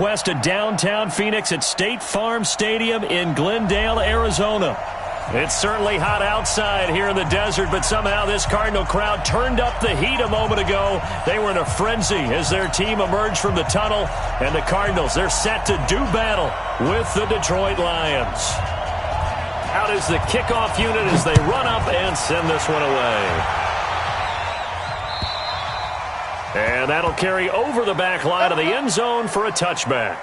West of downtown Phoenix at State Farm Stadium in Glendale, Arizona. It's certainly hot outside here in the desert, but somehow this Cardinal crowd turned up the heat a moment ago. They were in a frenzy as their team emerged from the tunnel, and the Cardinals, they're set to do battle with the Detroit Lions. Out is the kickoff unit as they run up and send this one away. And that'll carry over the back line of the end zone for a touchback.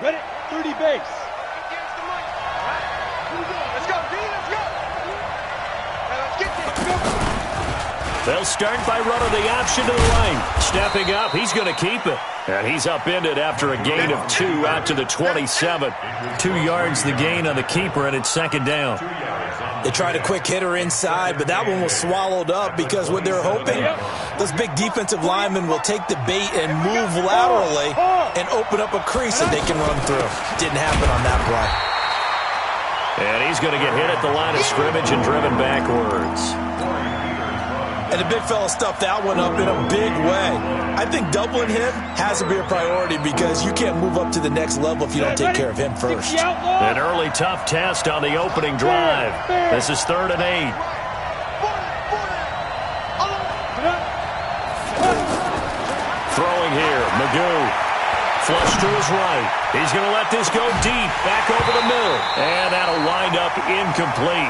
Ready? 30 base. Let's go, D, let's go. Let's get this. Go. They'll start by running the option to the right. Stepping up, he's going to keep it. And he's upended after a gain of 2 out to the 27. 2 yards the gain on the keeper, and it's second down. They tried a quick hitter inside, but that one was swallowed up because what they're hoping, those big defensive linemen will take the bait and move laterally and open up a crease that they can run through. Didn't happen on that play. And he's going to get hit at the line of scrimmage and driven backwards. And the big fella stuffed that one up in a big way. I think doubling him has to be a priority because you can't move up to the next level if you don't take care of him first. An early tough test on the opening drive. This is 3rd and 8. Throwing here, Magoo. Flush to his right. He's going to let this go deep, back over the middle. And that'll wind up incomplete.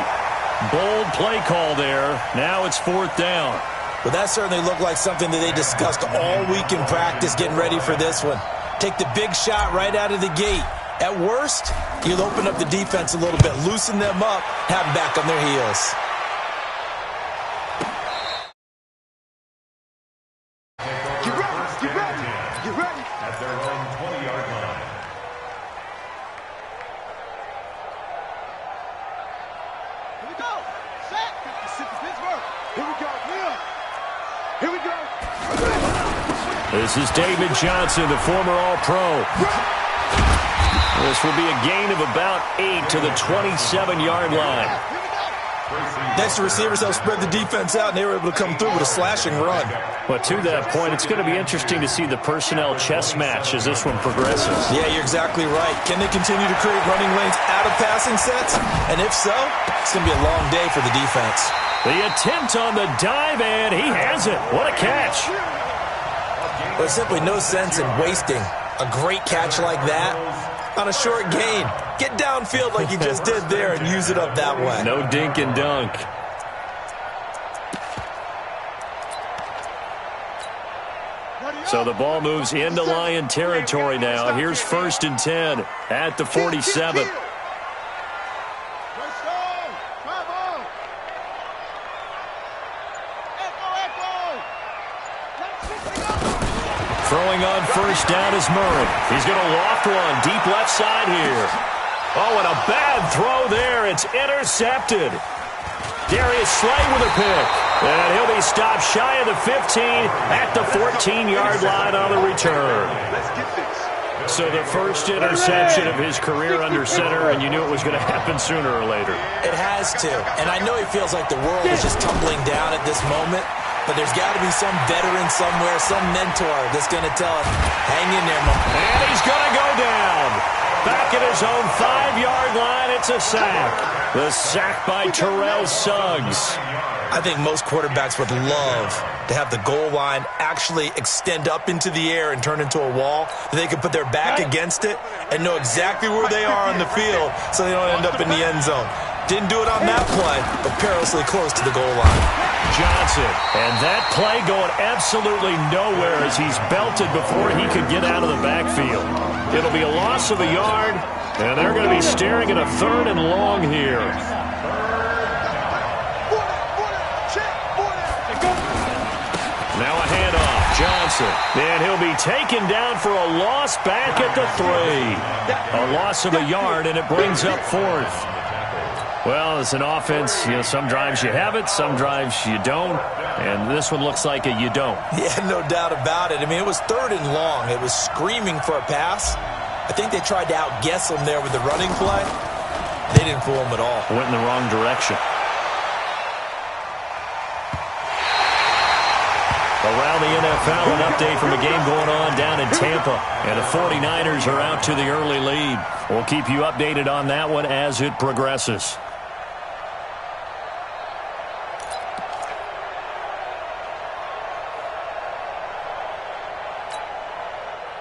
Bold play call there. Now it's 4th down. But that certainly looked like something that they discussed all week in practice getting ready for this one. Take the big shot right out of the gate. At worst, you'll open up the defense a little bit, loosen them up, have them back on their heels. Get ready, get ready, get ready. At their own 20-yard line. Here we go. Set. Mississippi, Pittsburgh. Here we go. Here we go. This is David Johnson, the former All-Pro. This will be a gain of about 8 to the 27-yard line. Next to receivers, they'll spread the defense out, and they were able to come through with a slashing run. But to that point, it's going to be interesting to see the personnel chess match as this one progresses. Yeah, you're exactly right. Can they continue to create running lanes out of passing sets? And if so, it's going to be a long day for the defense. The attempt on the dive, and he has it. What a catch. There's simply no sense in wasting a great catch like that on a short gain. Get downfield like you just did there and use it up that way. No dink and dunk. So the ball moves into Lion territory now. Here's 1st and 10 at the 47. Throwing on 1st down is Murray. He's going to loft one deep left side here. Oh, and a bad throw there. It's intercepted. Darius Slay with a pick. And he'll be stopped shy of the 15 at the 14-yard line on the return. So the first interception of his career under center, and you knew it was going to happen sooner or later. It has to. And I know he feels like the world is just tumbling down at this moment. But there's got to be some veteran somewhere, some mentor that's going to tell him, hang in there, man. And he's going to go down. Back at his own 5-yard line, it's a sack. The sack by Terrell Suggs. I think most quarterbacks would love to have the goal line actually extend up into the air and turn into a wall. They can put their back against it and know exactly where they are on the field so they don't end up in the end zone. Didn't do it on that play, but perilously close to the goal line. Johnson, and that play going absolutely nowhere as he's belted before he could get out of the backfield. It'll be a loss of a yard, and they're going to be staring at a 3rd and long here. Now a handoff, Johnson, and he'll be taken down for a loss back at the 3. A loss of a yard, and it brings up 4th. Well, as an offense, some drives you have it, some drives you don't, and this one looks like you don't. Yeah, no doubt about it. I mean, it was 3rd and long. It was screaming for a pass. I think they tried to outguess him there with the running play. They didn't fool him at all. Went in the wrong direction. Around the NFL, an update from a game going on down in Tampa. And the 49ers are out to the early lead. We'll keep you updated on that one as it progresses.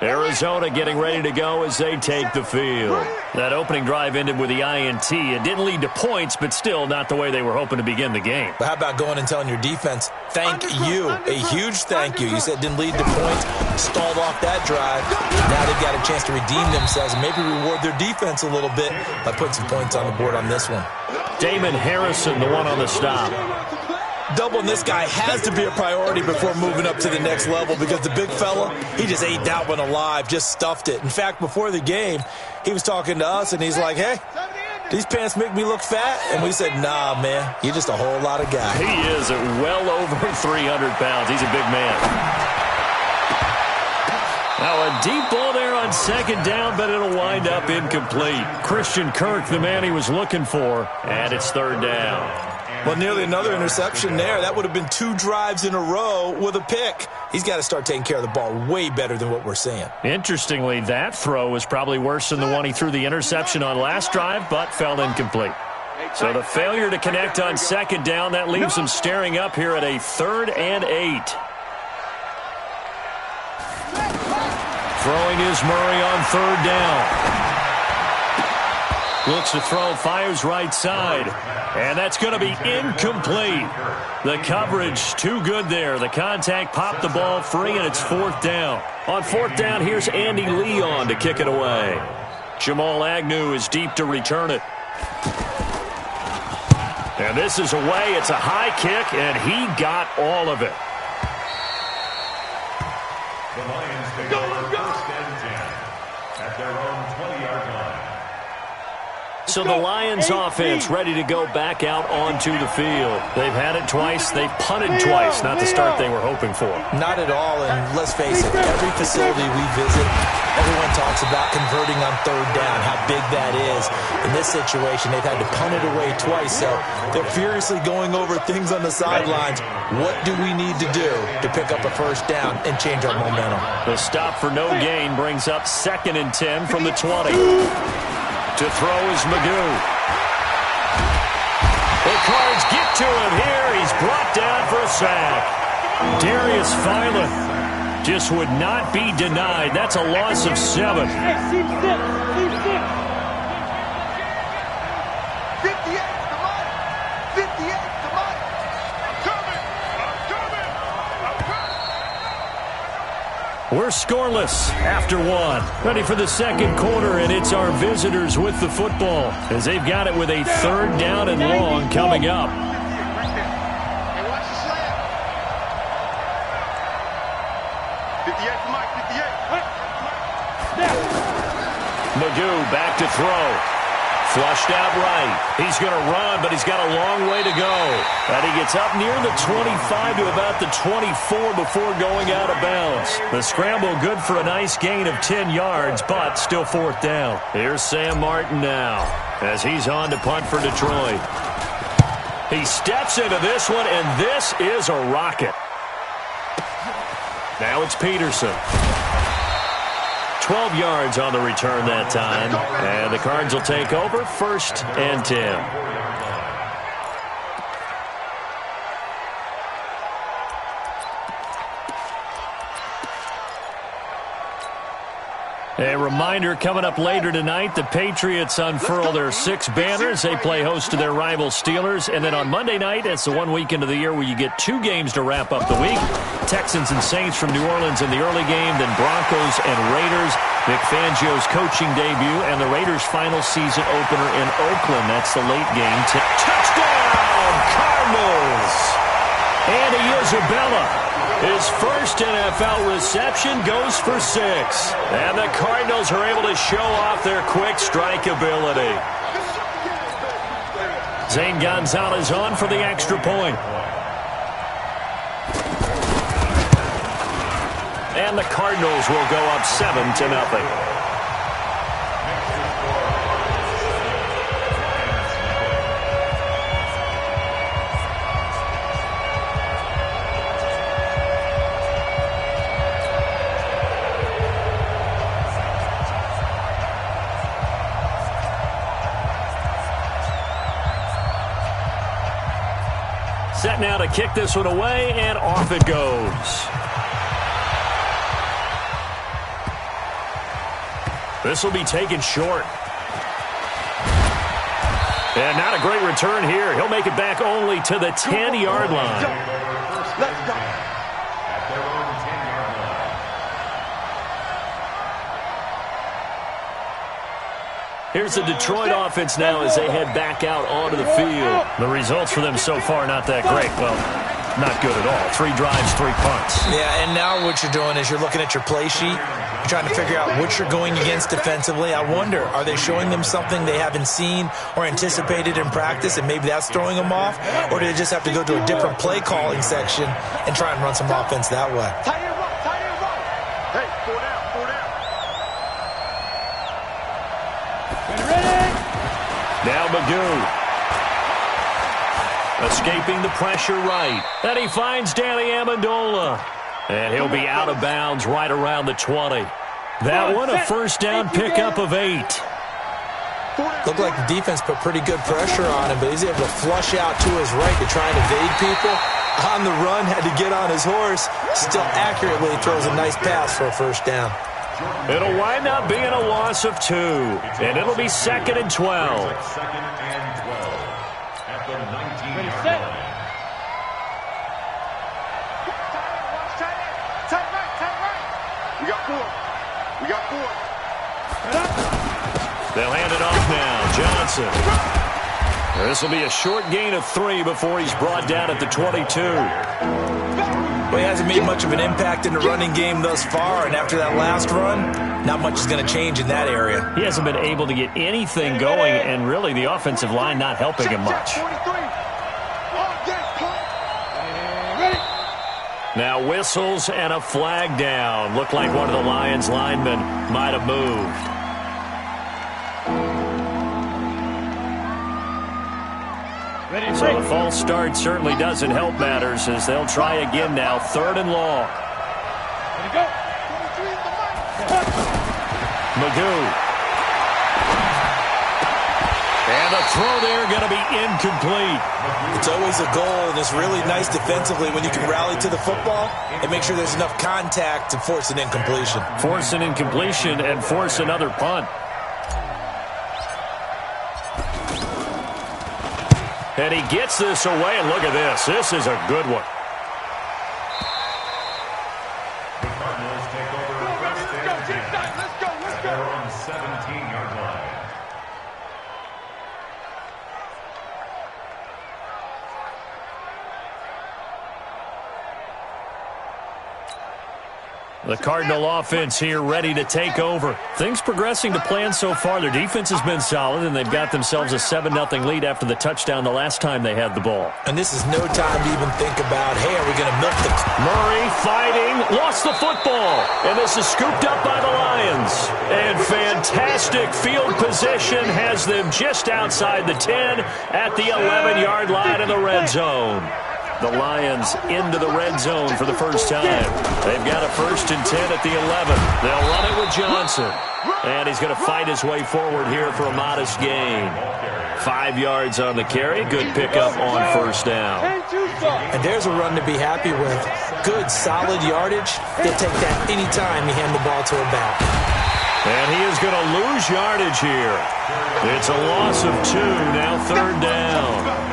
Arizona getting ready to go as they take the field. That opening drive ended with the INT. It didn't lead to points, but still not the way they were hoping to begin the game. But how about going and telling your defense, thank you, a huge thank you. You said it didn't lead to points, stalled off that drive. Now they've got a chance to redeem themselves and maybe reward their defense a little bit by putting some points on the board on this one. Damon Harrison, the one on the stop. Doubling this guy has to be a priority before moving up to the next level because the big fella, he just ate that one alive, just stuffed it. In fact, before the game, he was talking to us, and he's like, hey, these pants make me look fat? And we said, nah, man, you're just a whole lot of guy. He is at well over 300 pounds. He's a big man. Now a deep ball there on 2nd down, but it'll wind up incomplete. Christian Kirk, the man he was looking for, and it's 3rd down. Well, nearly another interception there. That would have been 2 drives in a row with a pick. He's got to start taking care of the ball way better than what we're seeing. Interestingly, that throw was probably worse than the one he threw the interception on last drive, but fell incomplete. So the failure to connect on 2nd down, that leaves him staring up here at a 3rd and 8. Throwing is Murray on 3rd down. Looks to throw, fires right side. And that's going to be incomplete. The coverage too good there. The contact popped the ball free, and it's 4th down. On 4th down, here's Andy Leon to kick it away. Jamal Agnew is deep to return it. And this is away. It's a high kick, and he got all of it. The Lions take over 1st and 10 at their own 20-yard line. So the Lions offense ready to go back out onto the field. They've had it twice. They've punted twice. Not the start they were hoping for. Not at all, and let's face it, every facility we visit, everyone talks about converting on 3rd down, how big that is. In this situation, they've had to punt it away twice, so they're furiously going over things on the sidelines. What do we need to do to pick up a 1st down and change our momentum? The stop for no gain brings up 2nd and 10 from the 20. To throw is Magoo. The Cards get to him here. He's brought down for a sack. Darius Philon just would not be denied. That's a loss of 7. 58 to Mike. 58 to Mike. I'm coming. We're scoreless after 1. Ready for the 2nd quarter, and it's our visitors with the football as they've got it with a 3rd down and long coming up. Hey, watch the slam. 58 to Mike. 58. Magoo back to throw. Flushed out right. He's going to run, but he's got a long way to go. And he gets up near the 25 to about the 24 before going out of bounds. The scramble good for a nice gain of 10 yards, but still 4th down. Here's Sam Martin now as he's on to punt for Detroit. He steps into this one, and this is a rocket. Now it's Peterson. 12 yards on the return that time. And the Cards will take over 1st and 10. A reminder, coming up later tonight, the Patriots unfurl their 6 banners. They play host to their rival Steelers. And then on Monday night, it's the one weekend of the year where you get 2 games to wrap up the week. Texans and Saints from New Orleans in the early game, then Broncos and Raiders. Vic Fangio's coaching debut and the Raiders' final season opener in Oakland. That's the late game. Touchdown, Cardinals! Andy Isabella. His first NFL reception goes for 6. And the Cardinals are able to show off their quick strike ability. Zane Gonzalez on for the extra point. And the Cardinals will go up 7-0. Set now to kick this one away, and off it goes. This will be taken short. And not a great return here. He'll make it back only to the 10-yard line. Let's go. At their own 10-yard line. Here's the Detroit offense now as they head back out onto the field. The results for them so far not that great. Well, not good at all. 3 drives, 3 punts. Yeah, and now what you're doing is you're looking at your play sheet. You're trying to figure out what you're going against defensively. I wonder, are they showing them something they haven't seen or anticipated in practice, and maybe that's throwing them off? Or do they just have to go to a different play calling section and try and run some offense that way? Tight end right. Hey, 4 down. Ready? Now Magoo. Escaping the pressure right. And he finds Danny Amendola. And he'll be out of bounds right around the 20. That one a first down pickup of 8. Looked like the defense put pretty good pressure on him, but he's able to flush out to his right to try and evade people. On the run, had to get on his horse. Still accurately throws a nice pass for a first down. It'll wind up being a loss of 2. And it'll be 2nd and 12. 2nd and 12. At the 19-yard line. Tight right. We got 4. They'll hand it off now. Johnson. This will be a short gain of 3 before he's brought down at the 22. Well, he hasn't made much of an impact in the running game thus far, and after that last run, not much is going to change in that area. He hasn't been able to get anything going, and really the offensive line not helping him much. Now whistles and a flag down. Looked like one of the Lions linemen might have moved. So a false start certainly doesn't help matters as they'll try again now. 3rd and long. Magoo. And the throw there going to be incomplete. It's always a goal, and it's really nice defensively when you can rally to the football and make sure there's enough contact to force an incompletion. Force an incompletion and force another punt. And he gets this away, and look at this. This is a good one. The Cardinals take over first and 10. At their own 17-yard line. The Cardinal offense here ready to take over. Things progressing to plan so far. Their defense has been solid, and they've got themselves a 7-0 lead after the touchdown the last time they had the ball. And this is no time to even think about, hey, are we going to milk the... Murray fighting, lost the football, and this is scooped up by the Lions. And fantastic field position has them just outside the 10 at the 11-yard line in the red zone. The Lions into the red zone for the first time. They've got a 1st and 10 at the 11. They'll run it with Johnson. And he's going to fight his way forward here for a modest gain. 5 yards on the carry. Good pickup on 1st down. And there's a run to be happy with. Good, solid yardage. They'll take that anytime you hand the ball to a back. And he is going to lose yardage here. It's a loss of 2, now 3rd down.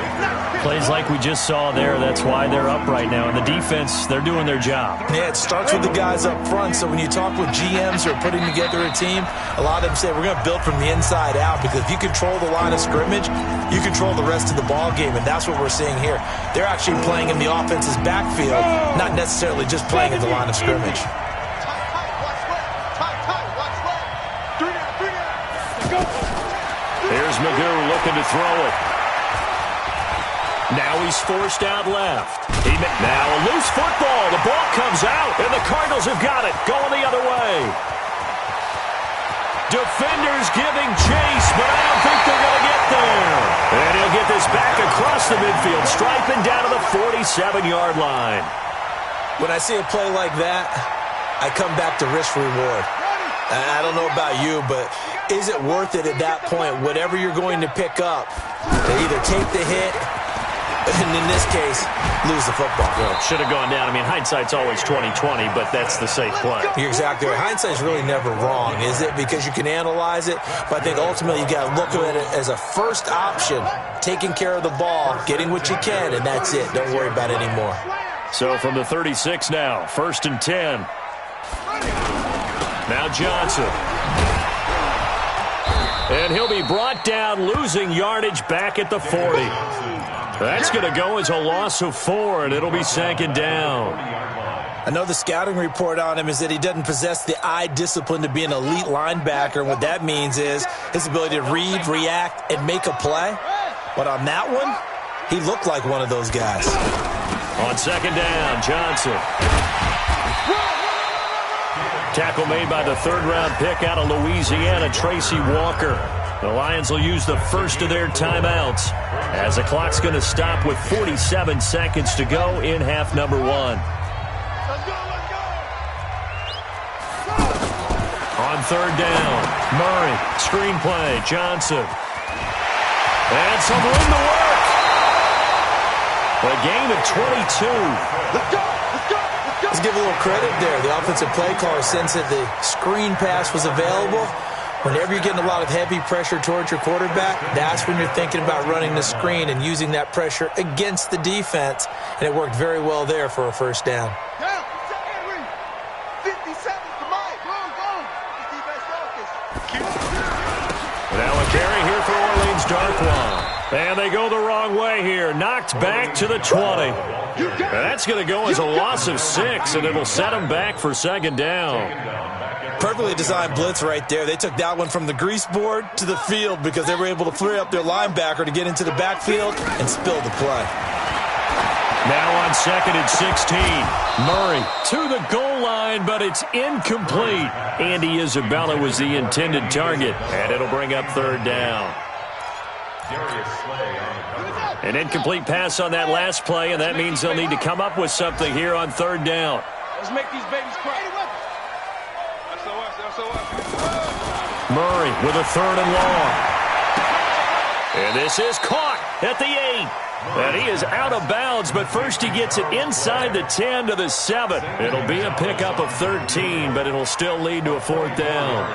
Plays like we just saw there, that's why they're up right now. And the defense, they're doing their job. Yeah, it starts with the guys up front. So when you talk with GMs who are putting together a team, a lot of them say we're going to build from the inside out, because if you control the line of scrimmage, you control the rest of the ball game, and that's what we're seeing here. They're actually playing in the offense's backfield, not necessarily just playing in the line of scrimmage. Here's Magoo looking to throw it. Now he's forced out left. Now a loose football. The ball comes out, and the Cardinals have got it. Going the other way. Defenders giving chase, but I don't think they're going to get there. And he'll get this back across the midfield, striping down to the 47-yard line. When I see a play like that, I come back to risk reward. I don't know about you, but is it worth it at that point? Whatever you're going to pick up, they either take the hit, and in this case, lose the football. Well, should have gone down. I mean, hindsight's always 20/20, but that's the safe play. You're exactly right. Hindsight's really never wrong, is it? Because you can analyze it, but I think ultimately you got to look at it as a first option, taking care of the ball, getting what you can, and that's it. Don't worry about it anymore. So from the 36 now, 1st and 10. Now Johnson. And he'll be brought down, losing yardage back at the 40. That's going to go as a loss of 4, and it'll be 2nd down. I know the scouting report on him is that he doesn't possess the eye discipline to be an elite linebacker. And what that means is his ability to read, react, and make a play. But on that one, he looked like one of those guys. On 2nd down, Johnson. Tackle made by the 3rd-round pick out of Louisiana, Tracy Walker. The Lions will use the first of their timeouts as the clock's going to stop with 47 seconds to go in half number 1. On 3rd down, Murray, screen play, Johnson. And some room to work. A gain of 22. Let's go! Let's go! Let's give a little credit there. The offensive play caller sensed that the screen pass was available. Whenever you're getting a lot of heavy pressure towards your quarterback, that's when you're thinking about running the screen and using that pressure against the defense. And it worked very well there for a 1st down. Down! 50 seconds to Mike! Go! This defense focus. Now a carry here for Orleans Darkwa. And they go the wrong way here. Knocked back to the 20. That's going to go as a loss of 6, and it'll set them back for 2nd down. Perfectly designed blitz right there. They took that one from the grease board to the field because they were able to free up their linebacker to get into the backfield and spill the play. Now on 2nd and 16. Murray to the goal line, but it's incomplete. Andy Isabella was the intended target, and it'll bring up 3rd down. An incomplete pass on that last play, and that means they'll need to come up with something here on 3rd down. Let's make these babies cry. Murray with a 3rd and long. And this is caught at the 8. And he is out of bounds, but first he gets it inside the 10 to the 7. It'll be a pickup of 13, but it'll still lead to a 4th down.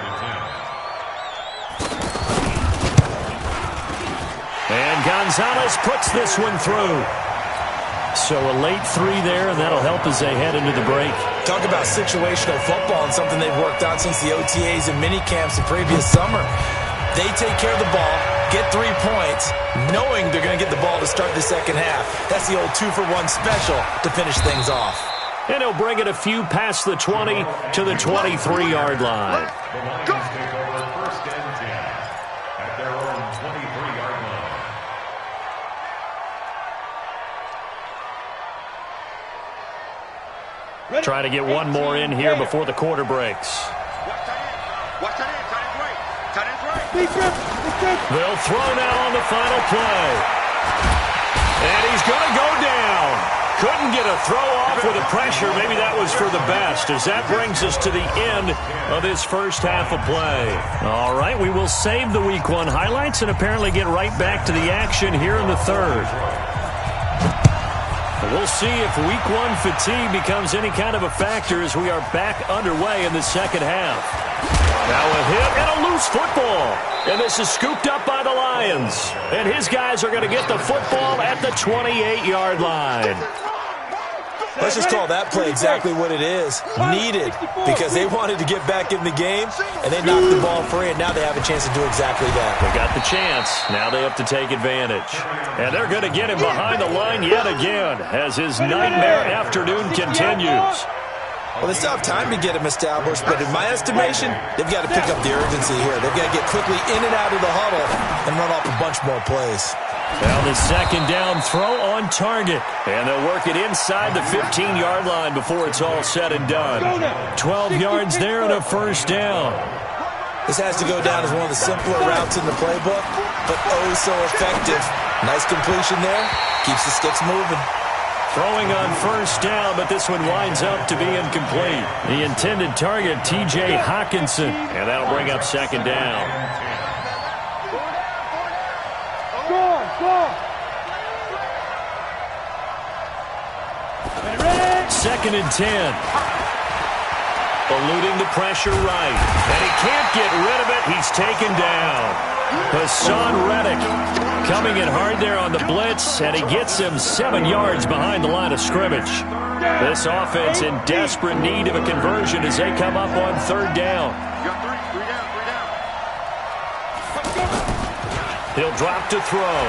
And Gonzalez puts this one through. So a late 3 there, and that'll help as they head into the break. Talk about situational football and something they've worked on since the OTAs and mini camps the previous summer. They take care of the ball, get 3 points, knowing they're going to get the ball to start the second half. That's the old 2-for-1 special to finish things off. And he'll bring it a few past the 20 to the 23-yard line. Go! Take over 1st and 10 at their own 23-yard line. Try to get one more in here before the quarter breaks. Watch that in. Tight end's right. They'll throw now on the final play. And he's going to go down. Couldn't get a throw off with the pressure. Maybe that was for the best, as that brings us to the end of this first half of play. All right, we will save the Week 1 highlights and apparently get right back to the action here in the 3rd. We'll see if Week 1 fatigue becomes any kind of a factor as we are back underway in the second half. Now a hit and a loose football. And this is scooped up by the Lions. And his guys are going to get the football at the 28-yard line. Let's just call that play exactly what it is. Needed, because they wanted to get back in the game, and they knocked the ball free, and now they have a chance to do exactly that. They got the chance. Now they have to take advantage. And they're going to get him behind the line yet again as his nightmare afternoon continues. Well, they still have time to get him established, but in my estimation, they've got to pick up the urgency here. They've got to get quickly in and out of the huddle and run off a bunch more plays. Now the second down throw on target. And they'll work it inside the 15-yard line before it's all said and done. 12 yards there and a first down. This has to go down as one of the simpler routes in the playbook, but oh so effective. Nice completion there. Keeps the sticks moving. Throwing on first down, but this one winds up to be incomplete. The intended target, T.J. Hawkinson. And that'll bring up second down. Second and 10. Eluding the pressure right. And he can't get rid of it. He's taken down. Hassan Reddick coming in hard there on the blitz, and he gets him 7 yards behind the line of scrimmage. This offense in desperate need of a conversion as they come up on third down. He'll drop to throw.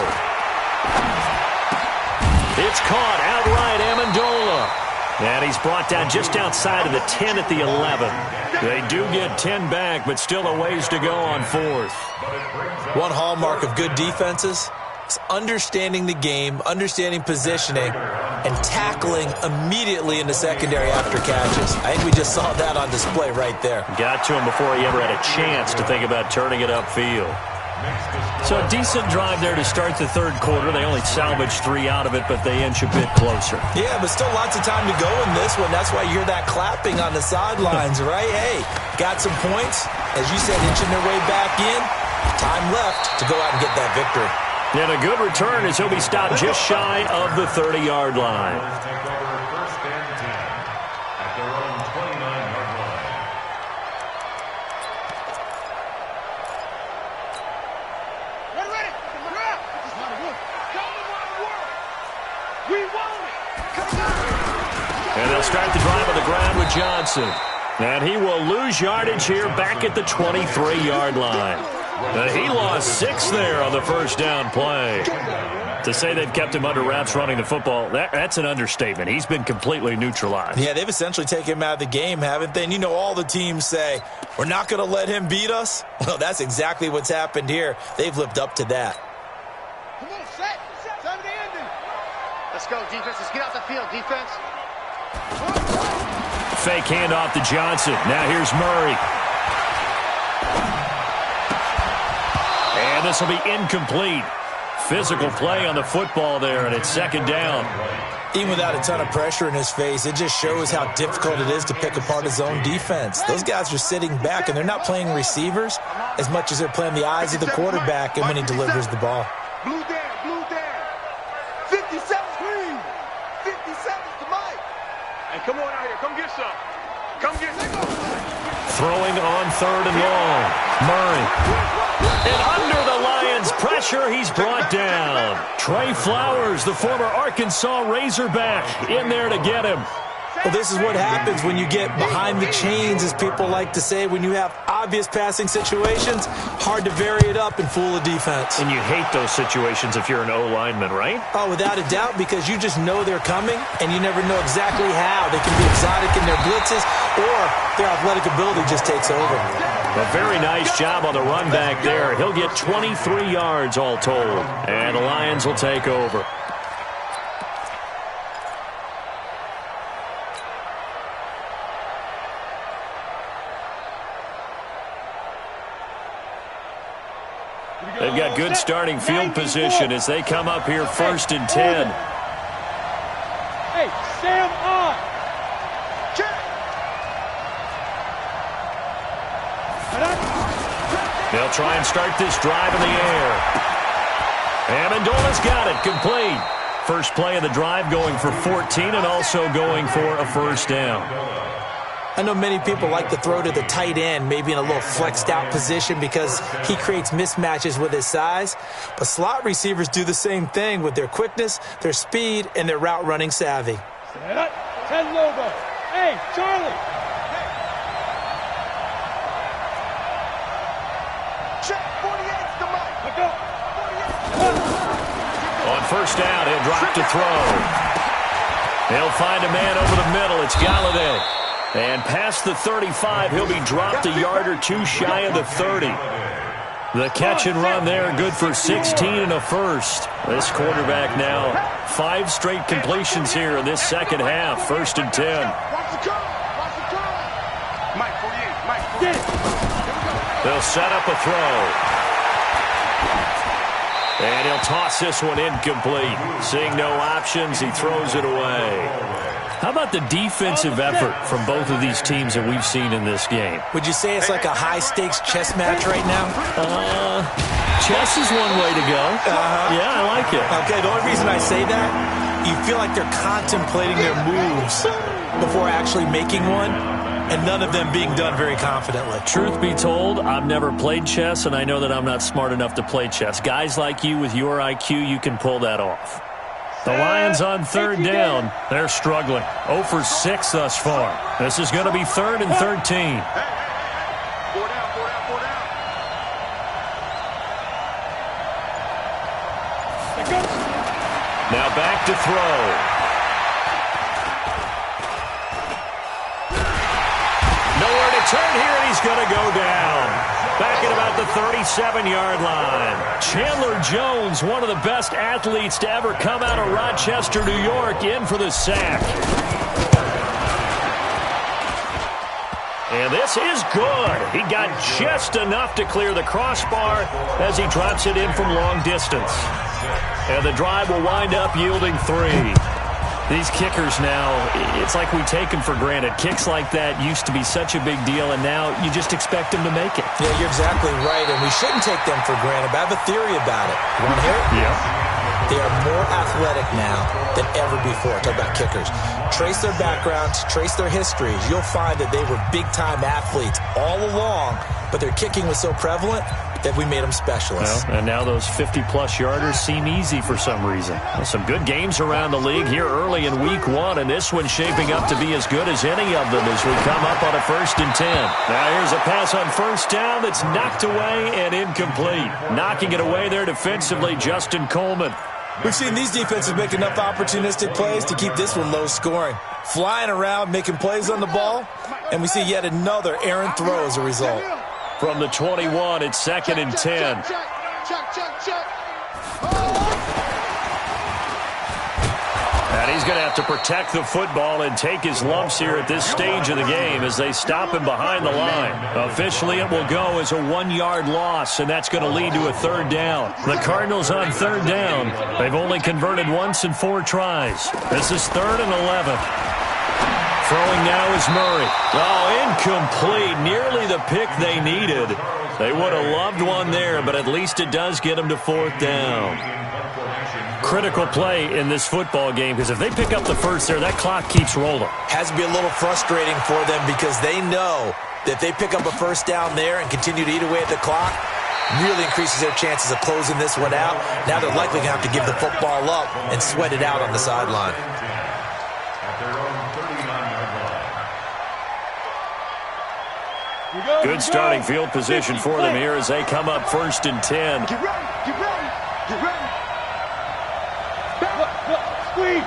It's caught outright, Amendola. And he's brought down just outside of the 10 at the 11. They do get 10 back, but still a ways to go on fourth. One hallmark of good defenses is understanding the game, understanding positioning, and tackling immediately in the secondary after catches. I think we just saw that on display right there. Got to him before he ever had a chance to think about turning it upfield. So a decent drive there to start the third quarter. They only salvaged 3 out of it, but they inch a bit closer. Yeah, but still lots of time to go in this one. That's why you hear that clapping on the sidelines, right? Hey, got some points. As you said, inching their way back in. Time left to go out and get that victory. And a good return as he'll be stopped just shy of the 30-yard line. And they'll start the drive on the ground with Johnson. And he will lose yardage here back at the 23-yard line. He lost 6 there on the first down play. To say they've kept him under wraps running the football, that's an understatement. He's been completely neutralized. Yeah, they've essentially taken him out of the game, haven't they? And you know all the teams say, we're not going to let him beat us. Well, that's exactly what's happened here. They've lived up to that. Come on, set. Time to end it. Let's go, defense. Let's get out the field, defense. Fake handoff to Johnson. Now here's Murray. And this will be incomplete. Physical play on the football there, and it's second down. Even without a ton of pressure in his face, it just shows how difficult it is to pick apart his own defense. Those guys are sitting back, and they're not playing receivers as much as they're playing the eyes of the quarterback and when he delivers the ball. Blue down. 57 green. 57's the mic. Hey, come on out here. Come get some. Come get some. Throwing on third and long. Murray. And under the Lions' pressure, he's brought down. Trey Flowers, the former Arkansas Razorback, in there to get him. Well, this is what happens when you get behind the chains, as people like to say. When you have obvious passing situations, hard to vary it up and fool a defense. And you hate those situations if you're an O-lineman, right? Oh, without a doubt, because you just know they're coming, and you never know exactly how. They can be exotic in their blitzes, or their athletic ability just takes over. A very nice job on the run back there. He'll get 23 yards all told, and the Lions will take over. They've got good starting field position as they come up here first and 10. Hey, Sam on. Check. They'll try and start this drive in the air. Amendola's got it, complete. First play of the drive going for 14 and also going for a first down. I know many people like to throw to the tight end, maybe in a little flexed out position because he creates mismatches with his size. But slot receivers do the same thing with their quickness, their speed, and their route running savvy. Set up. 10 Lobo. Hey, Charlie. Check 48's the mic. Let go. 48. On first down, he'll drop to throw. He'll find a man over the middle. It's Galladay. And past the 35, he'll be dropped a yard or two shy of the 30. The catch and run there, good for 16 and a first. This quarterback now, 5 straight completions here in this second half, 1st and 10. Watch the curl. Watch the curl. Mike 48. Mike 48. Get it. They'll set up a throw. And he'll toss this one incomplete. Seeing no options, he throws it away. How about the defensive effort from both of these teams that we've seen in this game? Would you say it's like a high-stakes chess match right now? Chess is one way to go. Yeah, I like it. Okay, the only reason I say that, you feel like they're contemplating their moves before actually making one, and none of them being done very confidently. Truth be told, I've never played chess, and I know that I'm not smart enough to play chess. Guys like you with your IQ, you can pull that off. The Lions on 3rd down. They're struggling. 0 for 6 thus far. This is going to be 3rd and 13. Four down, 4 down, 4 down. Now back to throw. Nowhere to turn here, and he's going to go down. Back at about the 37-yard line. Chandler Jones, one of the best athletes to ever come out of Rochester, New York, in for the sack. And this is good. He got just enough to clear the crossbar as he drops it in from long distance. And the drive will wind up yielding 3. These kickers now, it's like we take them for granted. Kicks like that used to be such a big deal, and now you just expect them to make it. Yeah, you're exactly right, and we shouldn't take them for granted. But I have a theory about it. You want to hear it? Yeah. They are more athletic now than ever before. Talk about kickers. Trace their backgrounds, trace their histories. You'll find that they were big-time athletes all along, but their kicking was so prevalent that we made them specialists. Well, and now those 50-plus yarders seem easy for some reason. Well, some good games around the league here early in week 1, and this one's shaping up to be as good as any of them as we come up on a 1st and 10. Now here's a pass on first down that's knocked away and incomplete. Knocking it away there defensively, Justin Coleman. We've seen these defenses make enough opportunistic plays to keep this one low scoring. Flying around, making plays on the ball, and we see yet another errant throw as a result. From the 21, it's 2nd and 10. Check. And he's going to have to protect the football and take his lumps here at this stage of the game as they stop him behind the line. Officially, it will go as a 1-yard loss, and that's going to lead to a 3rd down. The Cardinals on 3rd down. They've only converted once in 4 tries. This is 3rd and 11. Throwing now is Murray. Oh, incomplete. Nearly the pick they needed. They would have loved one there, but at least it does get them to 4th down. Critical play in this football game, because if they pick up the first there, that clock keeps rolling. Has to be a little frustrating for them because they know that if they pick up a 1st down there and continue to eat away at the clock, really increases their chances of closing this one out. Now they're likely going to have to give the football up and sweat it out on the sideline. Good starting field position for them here as they come up 1st and 10. Get ready. Look, squeeze.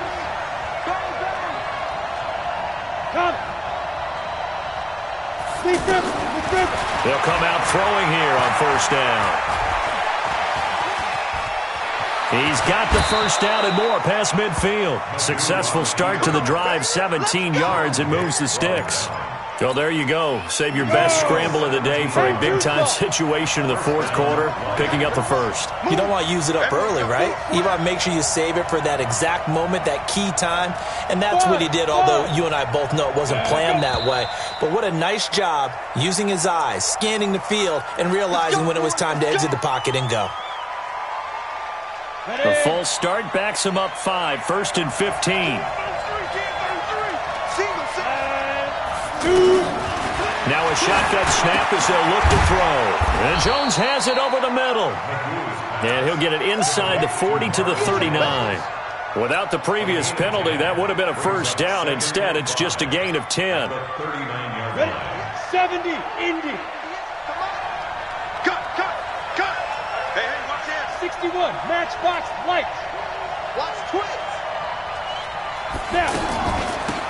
Come. They'll come out throwing here on 1st down. He's got the 1st down and more past midfield. Successful start to the drive, 17 yards, and moves the sticks. So there you go. Save your best scramble of the day for a big-time situation in the 4th quarter, picking up the 1st. You don't want to use it up early, right? You want to make sure you save it for that exact moment, that key time, and that's what he did, although you and I both know it wasn't planned that way. But what a nice job using his eyes, scanning the field, and realizing when it was time to exit the pocket and go. The full start backs him up 5, 1st and 15. Now a shotgun snap as they'll look to throw. And Jones has it over the middle. And he'll get it inside the 40 to the 39. Without the previous penalty, that would have been a first down. Instead, it's just a gain of 10. Ready? 70, Indy. Cut. Hey, watch this. 61, matchbox lights. Watch twins. Now.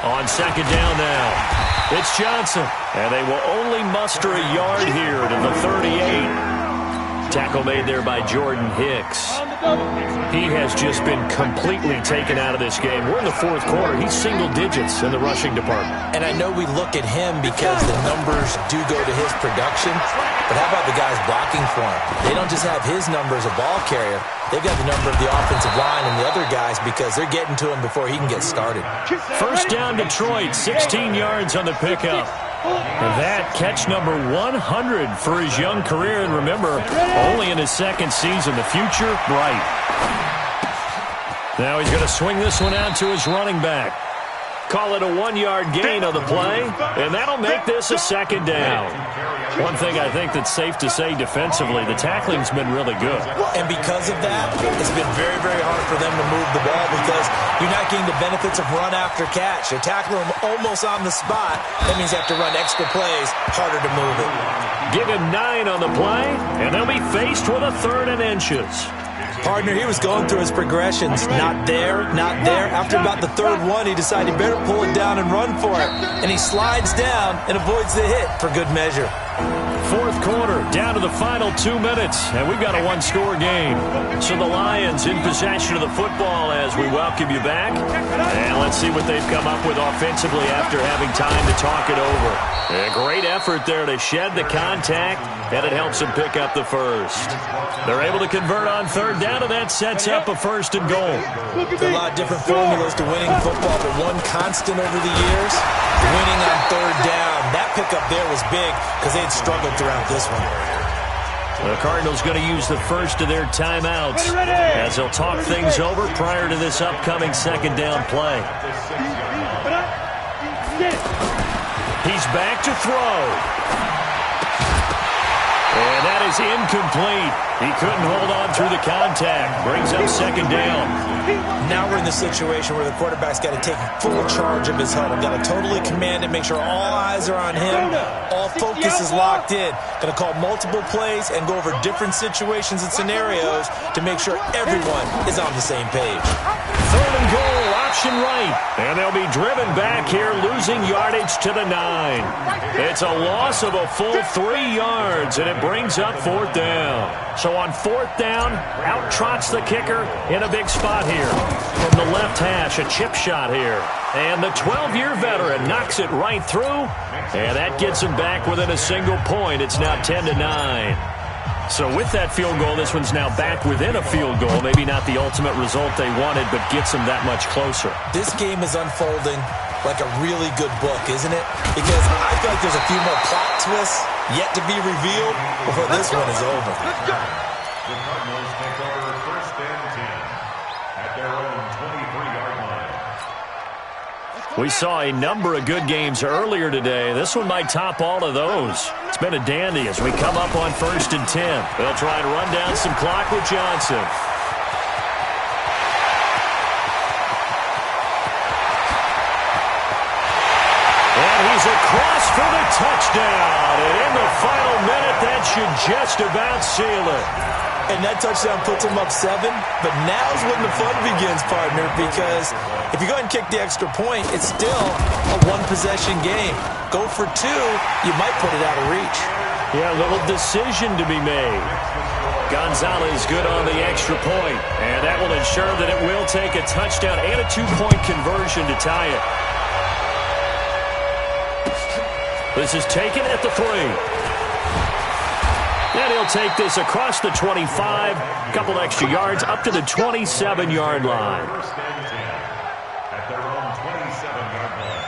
On second down now, it's Johnson. And they will only muster a yard here to the 38. Tackle made there by Jordan Hicks. On the double. He has just been completely taken out of this game. We're in the fourth quarter. He's single digits in the rushing department. And I know we look at him because the numbers do go to his production, but how about the guys blocking for him? They don't just have his number as a ball carrier. They've got the number of the offensive line and the other guys because they're getting to him before he can get started. First down, Detroit, 16 yards on the pickup. And that catch number 100 for his young career. And remember, only in his second season. The future, bright. Now he's going to swing this one out to his running back. Call it a 1-yard gain on the play, and that'll make this a second down. One thing I think that's safe to say defensively, the tackling's been really good. And because of that, it's been very, very hard for them to move the ball because you're not getting the benefits of run after catch. You're tackling them almost on the spot. That means you have to run extra plays, harder to move it. Give him 9 on the play, and they'll be faced with a 3rd and inches. Partner, he was going through his progressions. Not there, not there. After about the 3rd one, he decided he better pull it down and run for it. And he slides down and avoids the hit for good measure. Fourth quarter, down to the final 2 minutes, and we've got a 1-score game. So the Lions in possession of the football as we welcome you back. And let's see what they've come up with offensively after having time to talk it over. A great effort there to shed the contact, and it helps them pick up the first. They're able to convert on 3rd down, and that sets up a 1st and goal. There's a lot of different formulas to winning football, but one constant over the years, winning on 3rd down. That pickup there was big because they had struggled throughout this one. The Cardinals going to use the first of their timeouts as they'll talk things over prior to this upcoming 2nd down play. He's back to throw. And that is incomplete. He couldn't hold on through the contact. Brings up 2nd down. Now we're in the situation where the quarterback's got to take full charge of his huddle. Got to totally command it, make sure all eyes are on him. All focus is locked in. Going to call multiple plays and go over different situations and scenarios to make sure everyone is on the same page. 3rd and goal, option right. And they'll be driven back here, losing yardage to the 9. It's a loss of a full 3 yards, and it brings up 4th down. So on 4th down, out trots the kicker in a big spot here. From the left hash, a chip shot here. And the 12-year veteran knocks it right through. And that gets him back within a single point. It's now 10-9. So with that field goal, this one's now back within a field goal. Maybe not the ultimate result they wanted, but gets them that much closer. This game is unfolding like a really good book, isn't it? Because I feel like there's a few more plot twists yet to be revealed before this one is over. The Cardinals take over 1st and 10 at their own 23-yard line. We saw a number of good games earlier today. This one might top all of those. It's been a dandy as we come up on 1st and 10. They'll try and run down some clock with Johnson. And he's across for the touchdown. And in the final minute, that should just about seal it. And that touchdown puts him up 7. But now's when the fun begins, partner, because if you go ahead and kick the extra point, it's still a 1-possession game. Go for 2, you might put it out of reach. Yeah, a little decision to be made. Gonzalez good on the extra point. And that will ensure that it will take a touchdown and a 2-point conversion to tie it. This is taken at the 3. And he'll take this across the 25, a couple extra yards, up to the 27-yard line. 1st and 10 at their own 27-yard line.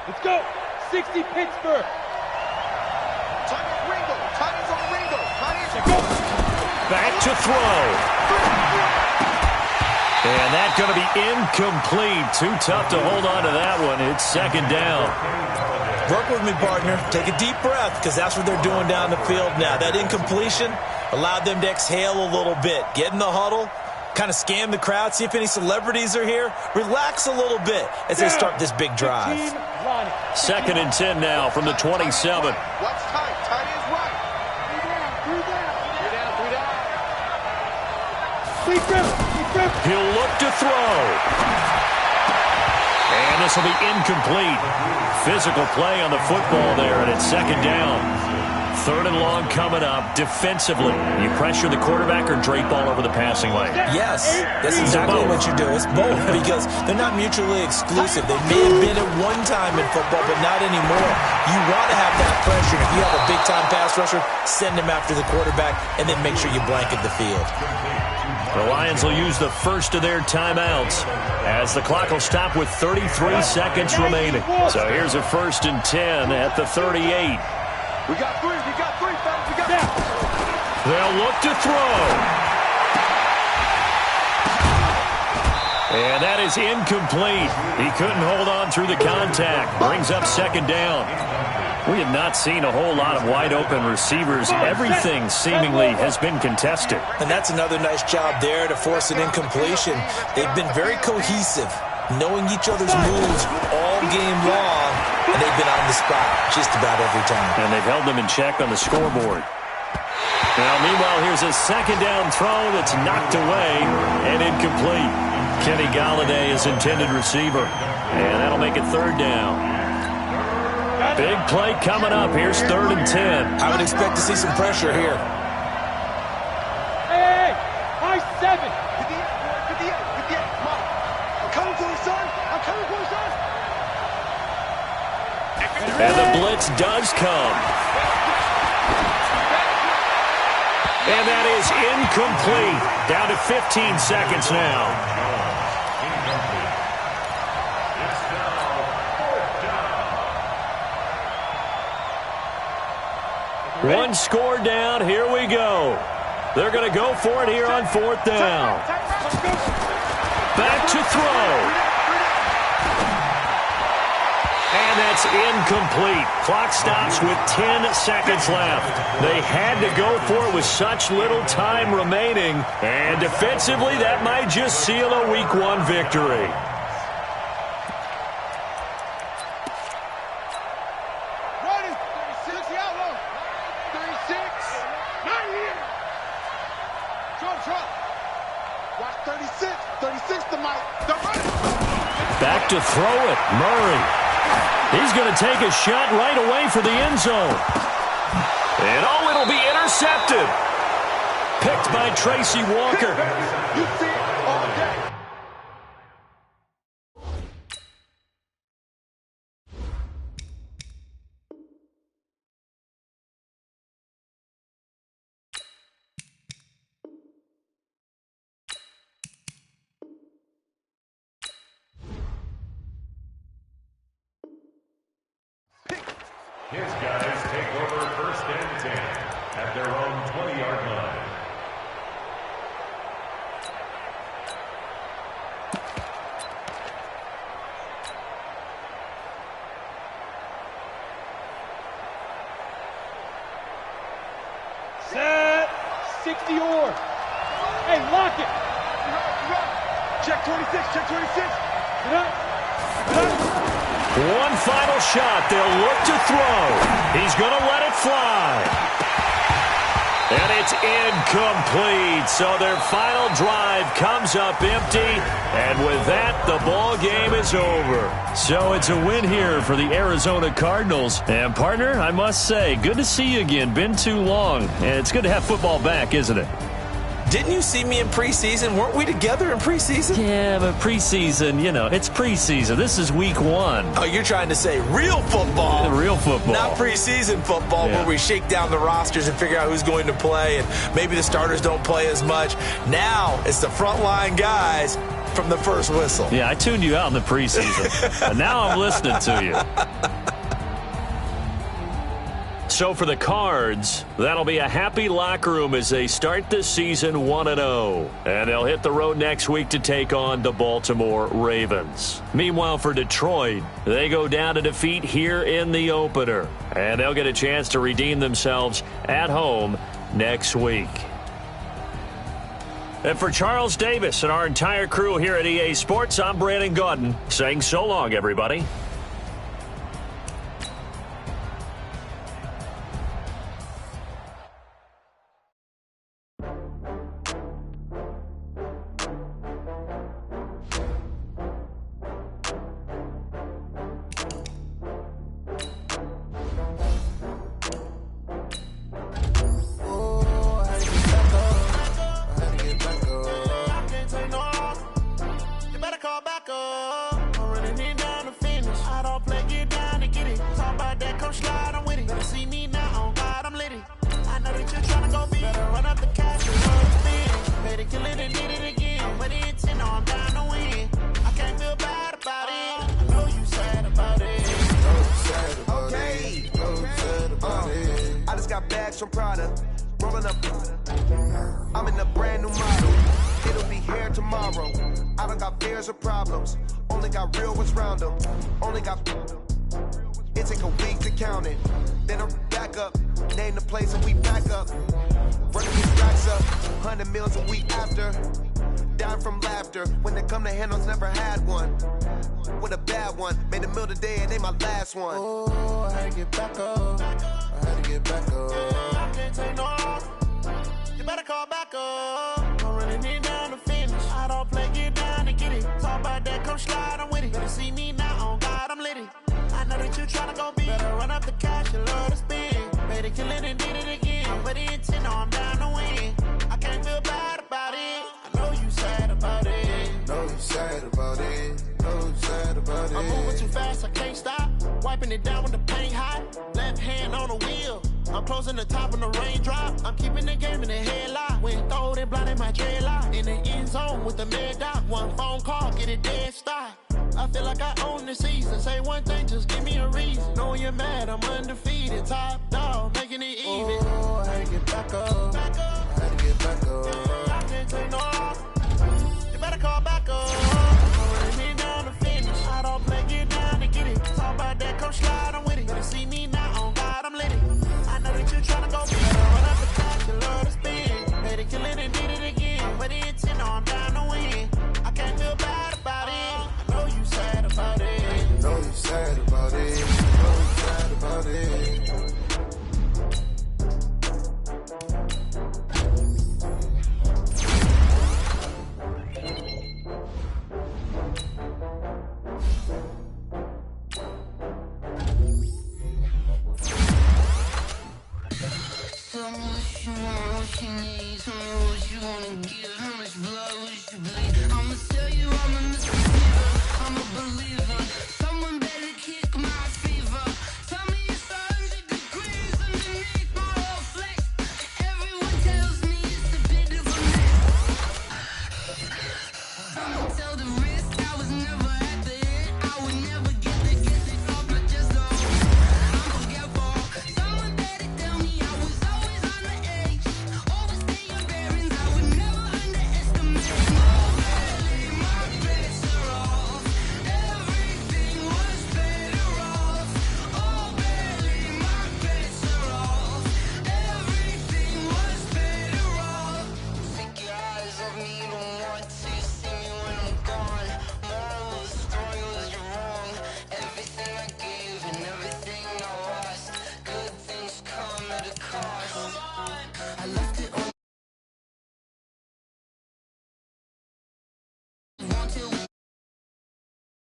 Let's go. 60 Pittsburgh. Tiny's Ringo. Tiny's on Ringo. Tiny's Go. Back to throw. And that's going to be incomplete. Too tough to hold on to that one. It's second down. Work with me, partner. Take a deep breath, because that's what they're doing down the field now. That incompletion allowed them to exhale a little bit. Get in the huddle, kind of scan the crowd, see if any celebrities are here. Relax a little bit as they start this big drive. Second and 10 now from the 27. Watch Tiny. Tiny is right. Three down. He'll look to throw. And this will be incomplete. Physical play on the football there, and it's second down. Third and long coming up. Defensively, you pressure the quarterback or drape all over the passing lane? Yes, that's exactly what you do. It's both, because they're not mutually exclusive. They may have been at one time in football, but not anymore. You want to have that pressure. If you have a big-time pass rusher, send him after the quarterback, and then make sure you blanket the field. The Lions will use the first of their timeouts as the clock will stop with 33 seconds remaining. So here's a 1st and 10 at the 38. We got three, fellas. We got that. They'll look to throw. And that is incomplete. He couldn't hold on through the contact. Brings up second down. We have not seen a whole lot of wide-open receivers. Everything seemingly has been contested. And that's another nice job there to force an incompletion. They've been very cohesive, knowing each other's moves all game long, and they've been on the spot just about every time. And they've held them in check on the scoreboard. Now, meanwhile, here's a second down throw that's knocked away and incomplete. Kenny Galladay is intended receiver, and that'll make it third down. Big play coming up. Here's 3rd and 10. I would expect to see some pressure here. Hey, high 7. 58. Come on. I'm coming for you, son. And the blitz does come. And that is incomplete. Down to 15 seconds now. One score down. Here we go. They're going to go for it here on 4th down. Back to throw. And that's incomplete. Clock stops with 10 seconds left. They had to go for it with such little time remaining. And defensively, that might just seal a Week 1 victory. Back to throw it. Murray. He's going to take a shot right away for the end zone. And oh, it'll be intercepted. Picked by Tracy Walker. You see it all day. His guys take over 1st and 10 at their own 20-yard line. Set. 60 or. Hey, lock it. Check 26. Get up. One final shot. They'll look to throw. He's going to let it fly. And it's incomplete. So their final drive comes up empty. And with that, the ball game is over. So it's a win here for the Arizona Cardinals. And, partner, I must say, good to see you again. Been too long. And it's good to have football back, isn't it? Didn't you see me in preseason? Weren't we together in preseason? Yeah, but preseason, you know, it's preseason. This is Week 1. Oh, you're trying to say real football. Real football. Not preseason football, where we shake down the rosters and figure out who's going to play, and maybe the starters don't play as much. Now it's the frontline guys from the first whistle. Yeah, I tuned you out in the preseason. And now I'm listening to you. So for the Cards, that'll be a happy locker room as they start this season 1-0. And they'll hit the road next week to take on the Baltimore Ravens. Meanwhile, for Detroit, they go down to defeat here in the opener. And they'll get a chance to redeem themselves at home next week. And for Charles Davis and our entire crew here at EA Sports, I'm Brandon Gaudin saying so long, everybody.